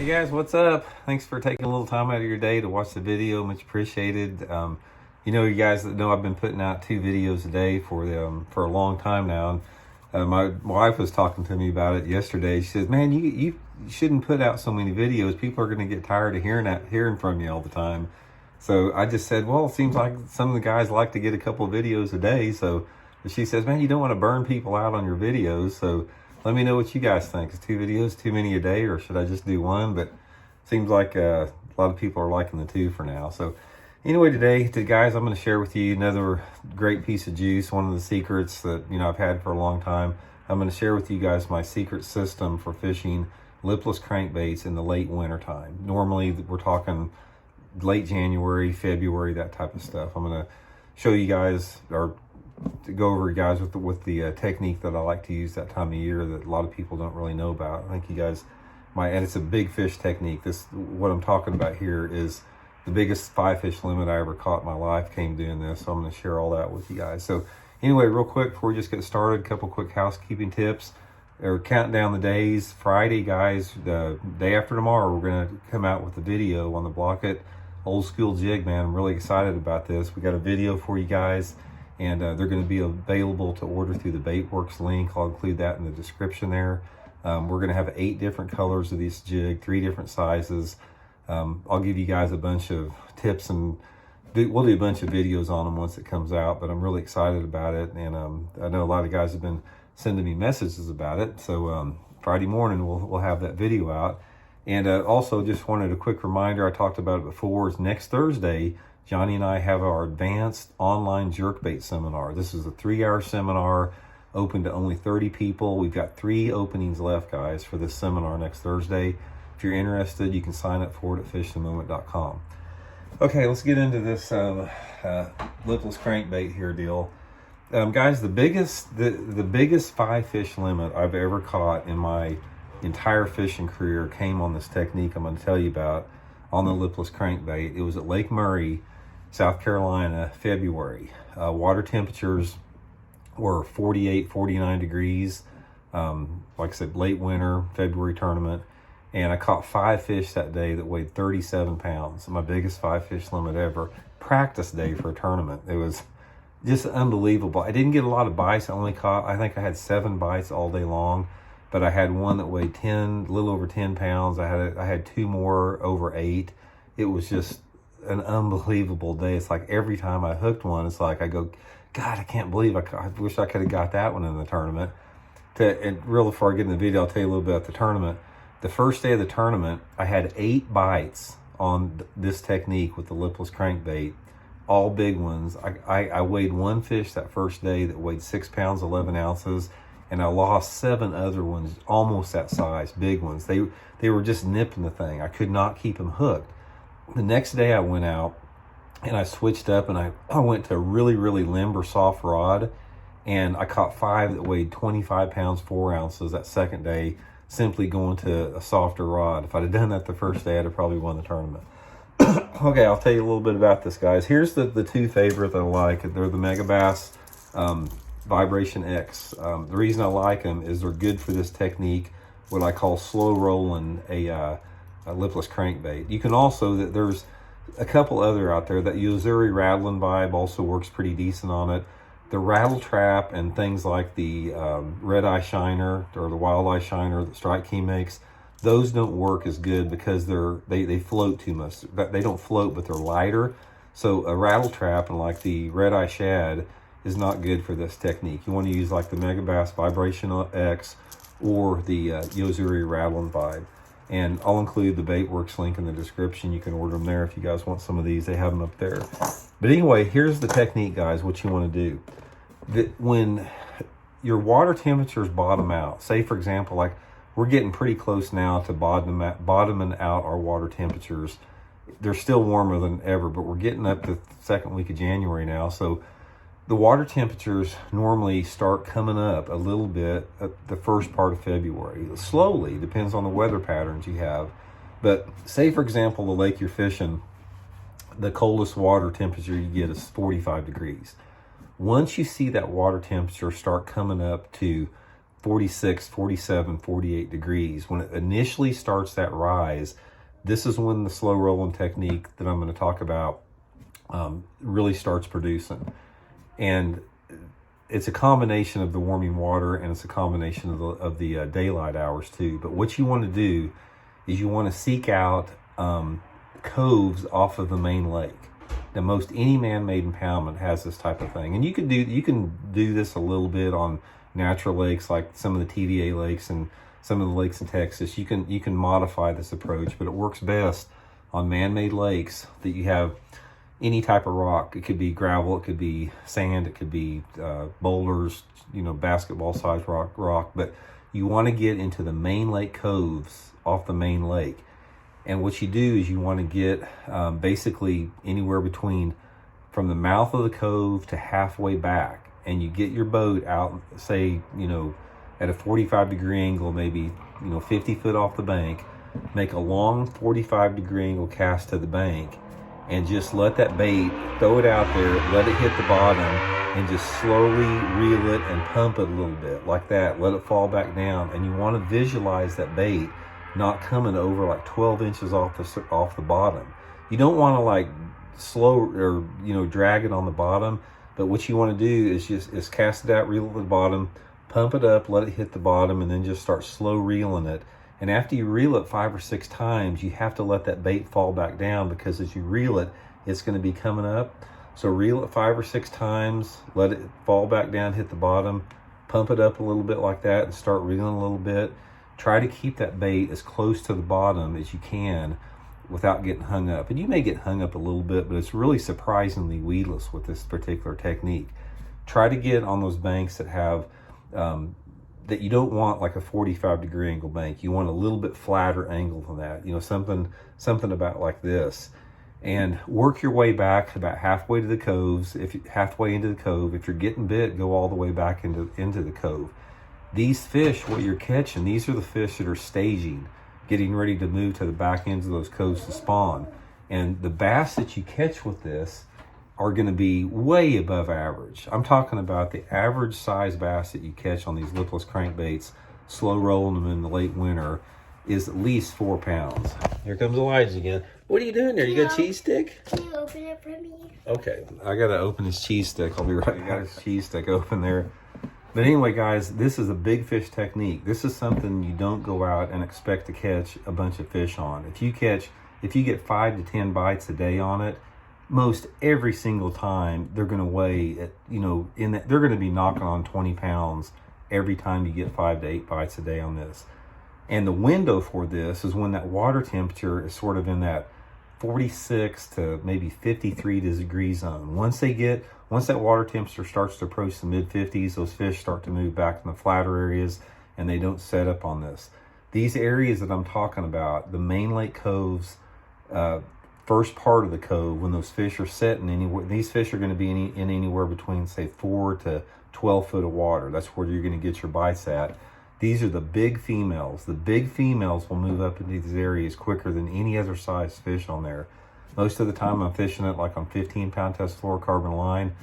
Hey guys, what's up? Thanks for taking a little time out of your day to watch the video. Much appreciated. You guys that know I've been putting out 2 videos a day for a long time now. And my wife was talking to me about it yesterday. She says, "Man, you shouldn't put out so many videos. People are going to get tired of hearing from you all the time." So I just said, "Well, it seems like some of the guys like to get a couple of videos a day." So she says, "Man, you don't want to burn people out on your videos." So let me know what you guys think. Is 2 videos too many a day, or should I just do 1? But it seems like a lot of people are liking the 2 for now. So anyway, today, guys, I'm going to share with you another great piece of juice, one of the secrets that I've had for a long time. I'm going to share with you guys my secret system for fishing lipless crankbaits in the late winter time. Normally, we're talking late January, February, that type of stuff. I'm going to show you guys, or to go over you guys with the technique that I like to use that time of year that a lot of people don't really know about. I think you guys might, and it's a big fish technique. What I'm talking about here is the biggest 5 fish limit I ever caught in my life came doing this. So I'm going to share all that with you guys. So anyway, real quick before we just get started, a couple quick housekeeping tips. Or counting down the days. Friday, guys, the day after tomorrow, we're going to come out with a video on the Block It Old School Jig, man. I'm really excited about this. We got a video for you guys, and they're going to be available to order through the Baitworks link. I'll include that in the description there. We're going to have 8 different colors of this jig, 3 different sizes. I'll give you guys a bunch of tips, and we'll do a bunch of videos on them once it comes out, but I'm really excited about it. And I know a lot of guys have been sending me messages about it. So Friday morning, we'll have that video out. And also just wanted a quick reminder, I talked about it before, is next Thursday, Johnny and I have our advanced online jerkbait seminar. This is a 3-hour seminar open to only 30 people. We've got 3 openings left, guys, for this seminar next Thursday. If you're interested, you can sign up for it at fishthemoment.com. Okay, let's get into this lipless crankbait here deal. Guys, the biggest 5 fish limit I've ever caught in my entire fishing career came on this technique I'm going to tell you about on the lipless crankbait. It was at Lake Murray, South Carolina, February. Water temperatures were 48, 49 degrees. Like I said, late winter, February tournament. And I caught 5 fish that day that weighed 37 pounds. My biggest 5 fish limit ever. Practice day for a tournament. It was just unbelievable. I didn't get a lot of bites. I think I had 7 bites all day long, but I had one that weighed a little over 10 pounds. I had 2 more over 8. It was just an unbelievable day. It's like every time I hooked one, it's like I go, God, I can't believe I wish I could have got that one in the tournament. And real before I get in the video, I'll tell you a little bit about the tournament. The first day of the tournament, I had 8 bites on this technique with the lipless crankbait. All big ones. I weighed 1 fish that first day that weighed 6 pounds, 11 ounces, and I lost 7 other ones almost that size, big ones. They were just nipping the thing. I could not keep them hooked. The next day I went out and I switched up, and I went to a really, really limber, soft rod, and I caught 5 that weighed 25 pounds, 4 ounces that second day, simply going to a softer rod. If I'd have done that the first day, I'd have probably won the tournament. Okay, I'll tell you a little bit about this, guys. Here's the 2 favorite that I like. They're the Megabass Vibration X. The reason I like them is they're good for this technique, what I call slow rolling a lipless crankbait. You can also, there's a couple other out there. That Yozuri Rattling Vibe also works pretty decent on it. The Rattle Trap and things like the Red Eye Shiner or the Wild Eye Shiner that Strike King makes, those don't work as good because they float too much. They don't float, but they're lighter. So a Rattle Trap and like the Red Eye Shad is not good for this technique. You want to use like the Megabass Vibration X or the Yozuri Rattling Vibe. And I'll include the Baitworks link in the description. You can order them there if you guys want some of these. They have them up there. But anyway, here's the technique, guys, what you want to do. When your water temperatures bottom out, say for example, like we're getting pretty close now to bottoming out our water temperatures. They're still warmer than ever, but we're getting up to the second week of January now. So the water temperatures normally start coming up a little bit at the first part of February. Slowly, depends on the weather patterns you have. But say, for example, the lake you're fishing, the coldest water temperature you get is 45 degrees. Once you see that water temperature start coming up to 46, 47, 48 degrees. When it initially starts that rise, this is when the slow rolling technique that I'm going to talk about really starts producing. And it's a combination of the warming water, and it's a combination of the daylight hours too. But what you want to do is you want to seek out coves off of the main lake. Now, most any man-made impoundment has this type of thing, and you can do this a little bit on natural lakes like some of the TVA lakes and some of the lakes in Texas. You can modify this approach, but it works best on man-made lakes that you have any type of rock. It could be gravel, it could be sand, it could be boulders, basketball-sized rock. But you want to get into the main lake coves off the main lake. And what you do is you want to get basically anywhere between from the mouth of the cove to halfway back. And you get your boat out, say, at a 45-degree angle, maybe, 50 foot off the bank. Make a long 45-degree angle cast to the bank. And just let that bait, throw it out there, let it hit the bottom, and just slowly reel it and pump it a little bit like that. Let it fall back down. And you want to visualize that bait not coming over like 12 inches off the bottom. You don't want to like slow or drag it on the bottom, but what you want to do is cast it out, reel it to the bottom, pump it up, let it hit the bottom, and then just start slow reeling it. And after you reel it 5 or 6 times, you have to let that bait fall back down, because as you reel it, it's going to be coming up. So reel it 5 or 6 times, let it fall back down, hit the bottom, pump it up a little bit like that, and start reeling a little bit. Try to keep that bait as close to the bottom as you can without getting hung up. And you may get hung up a little bit, but it's really surprisingly weedless with this particular technique. Try to get on those banks that have, that you don't want like a 45-degree angle bank. You want a little bit flatter angle than that. Something about like this. And work your way back about halfway to the coves. Halfway into the cove. If you're getting bit, go all the way back into the cove. These fish, what you're catching, these are the fish that are staging, getting ready to move to the back ends of those coves to spawn. And the bass that you catch with this are going to be way above average. I'm talking about the average size bass that you catch on these lipless crankbaits, slow rolling them in the late winter, is at least 4 pounds. Here comes Elijah again. What are you doing there? You got a cheese stick? Can you open it for me? Okay, I got to open his cheese stick. I'll be right back. I got his cheese stick open there. But anyway, guys, this is a big fish technique. This is something you don't go out and expect to catch a bunch of fish on. If you get 5 to 10 bites a day on it, most every single time they're going to weigh, they're going to be knocking on 20 pounds every time you get 5 to 8 bites a day on this. And the window for this is when that water temperature is sort of in that 46 to maybe 53 degree zone. Once that water temperature starts to approach the mid-50s, those fish start to move back in the flatter areas, and they don't set up on this. These areas that I'm talking about, the main lake coves, first part of the cove, when those fish are setting anywhere, these fish are going to be in anywhere between, say, 4 to 12 foot of water. That's where you're going to get your bites at. These are the big females. The big females will move up into these areas quicker than any other size fish on there. Most of the time I'm fishing it like on 15-pound test fluorocarbon line.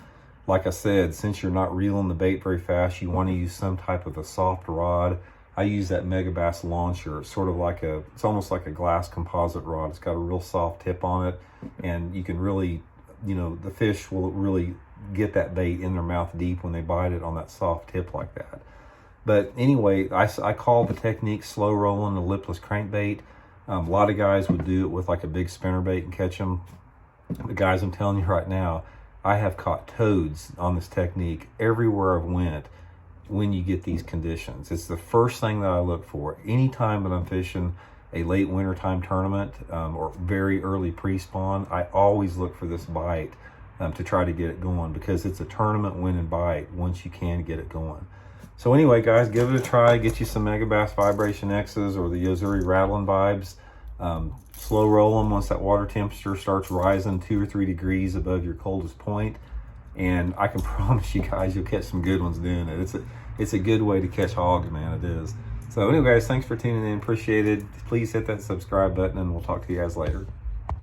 Like I said, since you're not reeling the bait very fast, you want to use some type of a soft rod. I use that Megabass launcher. It's almost like a glass composite rod. It's got a real soft tip on it, and you can really, the fish will really get that bait in their mouth deep when they bite it on that soft tip like that. But anyway, I call the technique slow rolling the lipless crankbait. A lot of guys would do it with like a big spinnerbait and catch them. The guys, I'm telling you right now, I have caught toads on this technique everywhere I've went when you get these conditions. It's the first thing that I look for. Anytime that I'm fishing a late wintertime tournament or very early pre-spawn, I always look for this bite to try to get it going, because it's a tournament winning bite once you can get it going. So anyway, guys, give it a try. Get you some Megabass Vibration X's or the Yo-Zuri Rattling Vibes. Slow roll them once that water temperature starts rising 2 or 3 degrees above your coldest point. And I can promise you guys, you'll catch some good ones doing it. It's a good way to catch hogs, man. It is. So anyway, guys, thanks for tuning in. Appreciate it. Please hit that subscribe button, and we'll talk to you guys later.